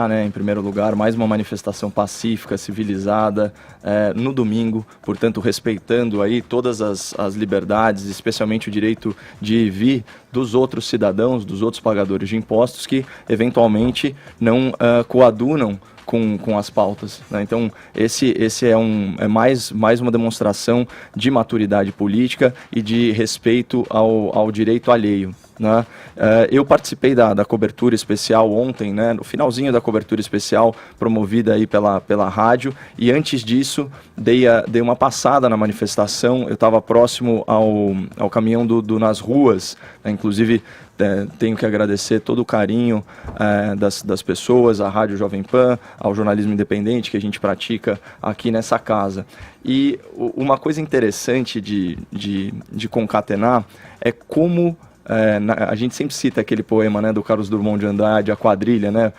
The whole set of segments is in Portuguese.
né, em primeiro lugar, mais uma manifestação pacífica, civilizada, no domingo, portanto, respeitando aí todas as liberdades, especialmente o direito de ir e vir dos outros cidadãos, dos outros pagadores de impostos que, eventualmente, não coadunam com as pautas, né? Então, esse é mais uma demonstração de maturidade política e de respeito ao direito alheio, né? Eu participei da cobertura especial ontem, né, no finalzinho da cobertura especial promovida aí pela rádio, e antes disso dei uma passada na manifestação. Eu estava próximo ao caminhão do Nas Ruas, né, inclusive tenho que agradecer todo o carinho das pessoas, à Rádio Jovem Pan, ao jornalismo independente que a gente pratica aqui nessa casa. E uma coisa interessante de concatenar é como a gente sempre cita aquele poema, né, do Carlos Drummond de Andrade, A Quadrilha, né,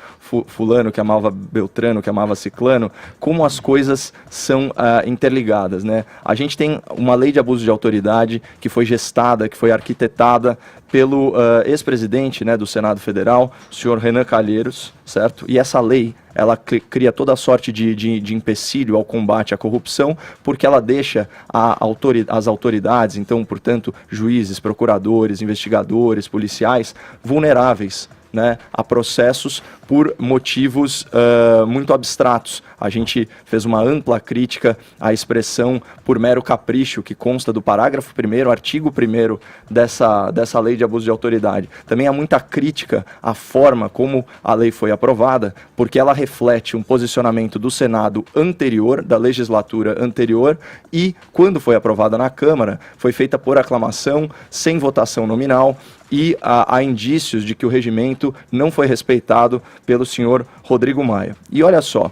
fulano que amava Beltrano, que amava Ciclano, como as coisas são interligadas, né? A gente tem uma lei de abuso de autoridade que foi gestada, que foi arquitetada pelo ex-presidente, né, do Senado Federal, o senhor Renan Calheiros, certo? E essa lei, ela cria toda a sorte de empecilho ao combate à corrupção, porque ela deixa as autoridades, então, portanto, juízes, procuradores, investigadores, policiais, vulneráveis, né, a processos por motivos muito abstratos. A gente fez uma ampla crítica à expressão por mero capricho, que consta do parágrafo 1º, artigo 1º dessa lei de abuso de autoridade. Também há muita crítica à forma como a lei foi aprovada, porque ela reflete um posicionamento do Senado anterior, da legislatura anterior, e quando foi aprovada na Câmara, foi feita por aclamação, sem votação nominal, e há indícios de que o regimento não foi respeitado pelo senhor Rodrigo Maia. E olha só,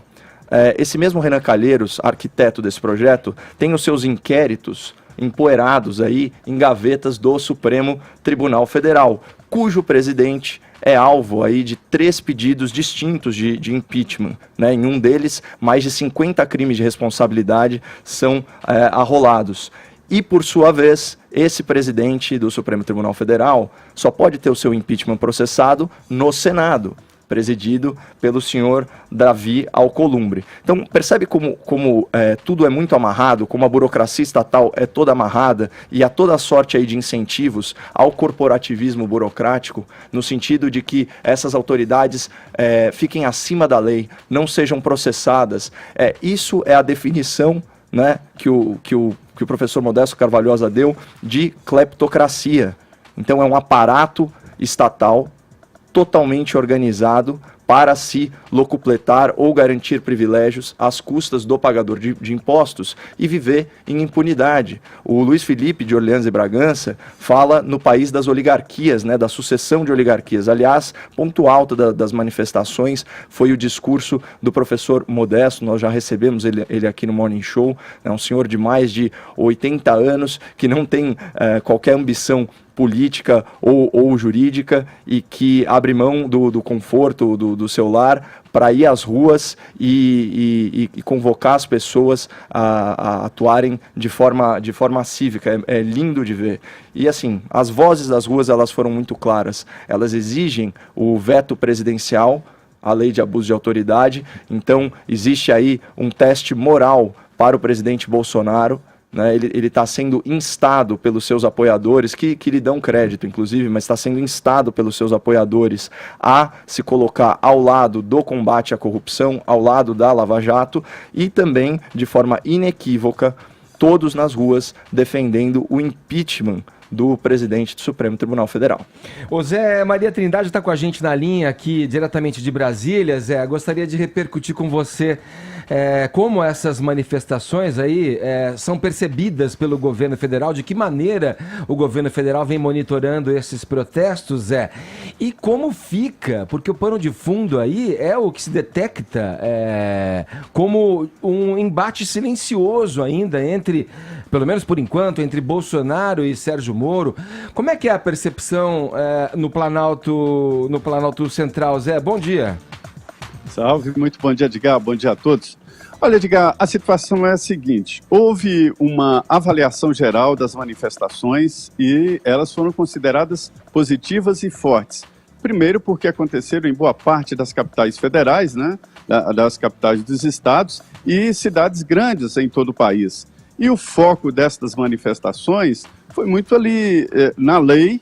esse mesmo Renan Calheiros, arquiteto desse projeto, tem os seus inquéritos empoeirados aí em gavetas do Supremo Tribunal Federal, cujo presidente é alvo aí de 3 pedidos distintos de impeachment, né? Em um deles, mais de 50 crimes de responsabilidade são arrolados. E, por sua vez, esse presidente do Supremo Tribunal Federal só pode ter o seu impeachment processado no Senado, presidido pelo senhor Davi Alcolumbre. Então, percebe como tudo é muito amarrado, como a burocracia estatal é toda amarrada e há toda a sorte aí de incentivos ao corporativismo burocrático, no sentido de que essas autoridades fiquem acima da lei, não sejam processadas. Isso é a definição, né, que o professor Modesto Carvalhosa deu de cleptocracia. Então é um aparato estatal totalmente organizado para se locupletar ou garantir privilégios às custas do pagador de impostos e viver em impunidade. O Luiz Felipe de Orleans e Bragança fala no país das oligarquias, né, da sucessão de oligarquias. Aliás, ponto alto das manifestações foi o discurso do professor Modesto. Nós já recebemos ele aqui no Morning Show. É um senhor de mais de 80 anos que não tem qualquer ambição política ou jurídica e que abre mão do conforto do seu lar para ir às ruas e convocar as pessoas a atuarem de forma cívica. É lindo de ver. E assim, as vozes das ruas, elas foram muito claras. Elas exigem o veto presidencial, a lei de abuso de autoridade. Então, existe aí um teste moral para o presidente Bolsonaro, né? Ele está sendo instado pelos seus apoiadores, que lhe dão crédito, inclusive, mas está sendo instado pelos seus apoiadores a se colocar ao lado do combate à corrupção, ao lado da Lava Jato, e também, de forma inequívoca, todos nas ruas defendendo o impeachment do presidente do Supremo Tribunal Federal. O Zé Maria Trindade está com a gente na linha aqui, diretamente de Brasília. Zé, gostaria de repercutir com você como essas manifestações aí são percebidas pelo governo federal, de que maneira o governo federal vem monitorando esses protestos, Zé, e como fica, porque o pano de fundo aí é o que se detecta como um embate silencioso ainda entre, pelo menos por enquanto, entre Bolsonaro e Sérgio Moro. Como é que é a percepção no Planalto Central, Zé? Bom dia. Salve, muito bom dia, Edgar, bom dia a todos. Olha, Edgar, a situação é a seguinte: houve uma avaliação geral das manifestações e elas foram consideradas positivas e fortes. Primeiro porque aconteceram em boa parte das capitais federais, né, das capitais dos estados e cidades grandes em todo o país. E o foco destas manifestações foi muito ali na lei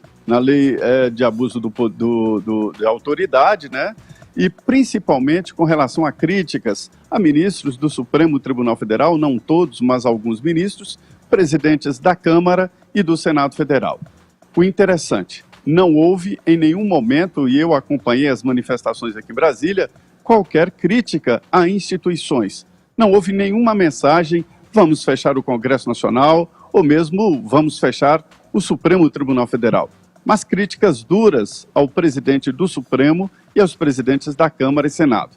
de abuso de autoridade, né, e principalmente com relação a críticas a ministros do Supremo Tribunal Federal, não todos, mas alguns ministros, presidentes da Câmara e do Senado Federal. O interessante, não houve em nenhum momento, e eu acompanhei as manifestações aqui em Brasília, qualquer crítica a instituições. Não houve nenhuma mensagem, vamos fechar o Congresso Nacional, ou mesmo vamos fechar o Supremo Tribunal Federal. Mas críticas duras ao presidente do Supremo e aos presidentes da Câmara e Senado.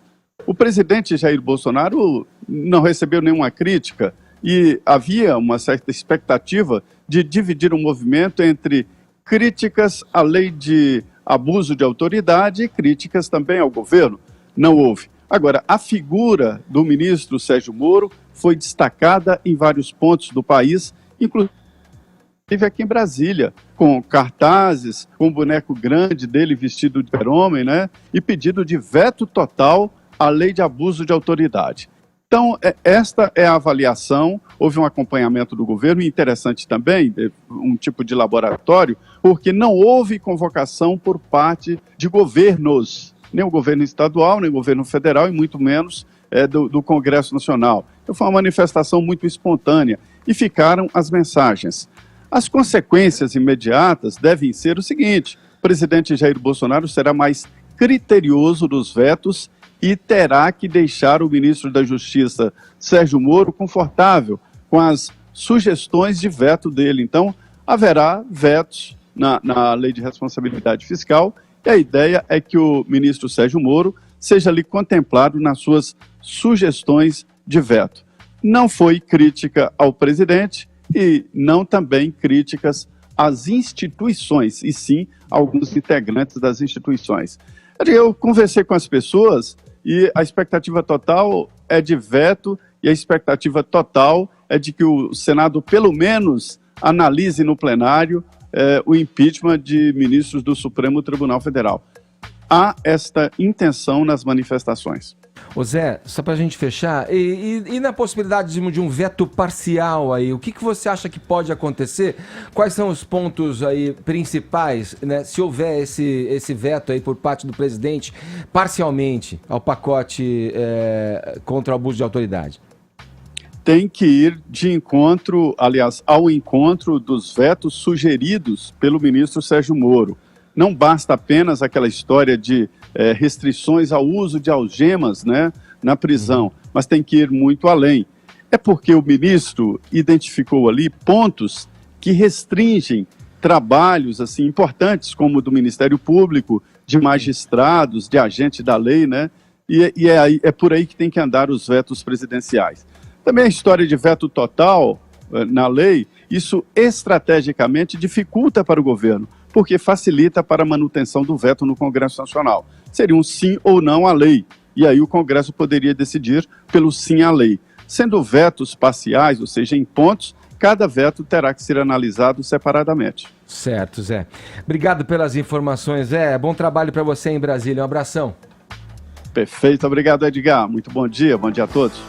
O presidente Jair Bolsonaro não recebeu nenhuma crítica e havia uma certa expectativa de dividir o movimento entre críticas à lei de abuso de autoridade e críticas também ao governo. Não houve. Agora, a figura do ministro Sérgio Moro foi destacada em vários pontos do país, inclusive aqui em Brasília, com cartazes, com um boneco grande dele vestido de super-homem, né? E pedido de veto total à lei de abuso de autoridade. Então, esta é a avaliação, houve um acompanhamento do governo, e interessante também, um tipo de laboratório, porque não houve convocação por parte de governos, nem o governo estadual, nem o governo federal, e muito menos do Congresso Nacional. Então, foi uma manifestação muito espontânea, e ficaram as mensagens. As consequências imediatas devem ser o seguinte: o presidente Jair Bolsonaro será mais criterioso dos vetos e terá que deixar o ministro da Justiça, Sérgio Moro, confortável com as sugestões de veto dele. Então, haverá vetos na Lei de Responsabilidade Fiscal e a ideia é que o ministro Sérgio Moro seja ali contemplado nas suas sugestões de veto. Não foi crítica ao presidente e não também críticas às instituições, e sim a alguns integrantes das instituições. Eu conversei com as pessoas e a expectativa total é de veto e a expectativa total é de que o Senado, pelo menos, analise no plenário o impeachment de ministros do Supremo Tribunal Federal. Há esta intenção nas manifestações. Ô Zé, só para a gente fechar, e na possibilidade de um veto parcial aí, o que você acha que pode acontecer? Quais são os pontos aí principais, né, se houver esse veto aí por parte do presidente parcialmente ao pacote contra o abuso de autoridade? Tem que ir de encontro, aliás, ao encontro dos vetos sugeridos pelo ministro Sérgio Moro. Não basta apenas aquela história de restrições ao uso de algemas, né, na prisão, mas tem que ir muito além. É porque o ministro identificou ali pontos que restringem trabalhos assim importantes, como o do Ministério Público, de magistrados, de agentes da lei, né, e é por aí que tem que andar os vetos presidenciais. Também a história de veto total na lei, isso estrategicamente dificulta para o governo, porque facilita para a manutenção do veto no Congresso Nacional. Seria um sim ou não à lei, e aí o Congresso poderia decidir pelo sim à lei. Sendo vetos parciais, ou seja, em pontos, cada veto terá que ser analisado separadamente. Certo, Zé. Obrigado pelas informações, Zé. Bom trabalho para você em Brasília. Um abração. Perfeito, obrigado, Edgar. Muito bom dia a todos.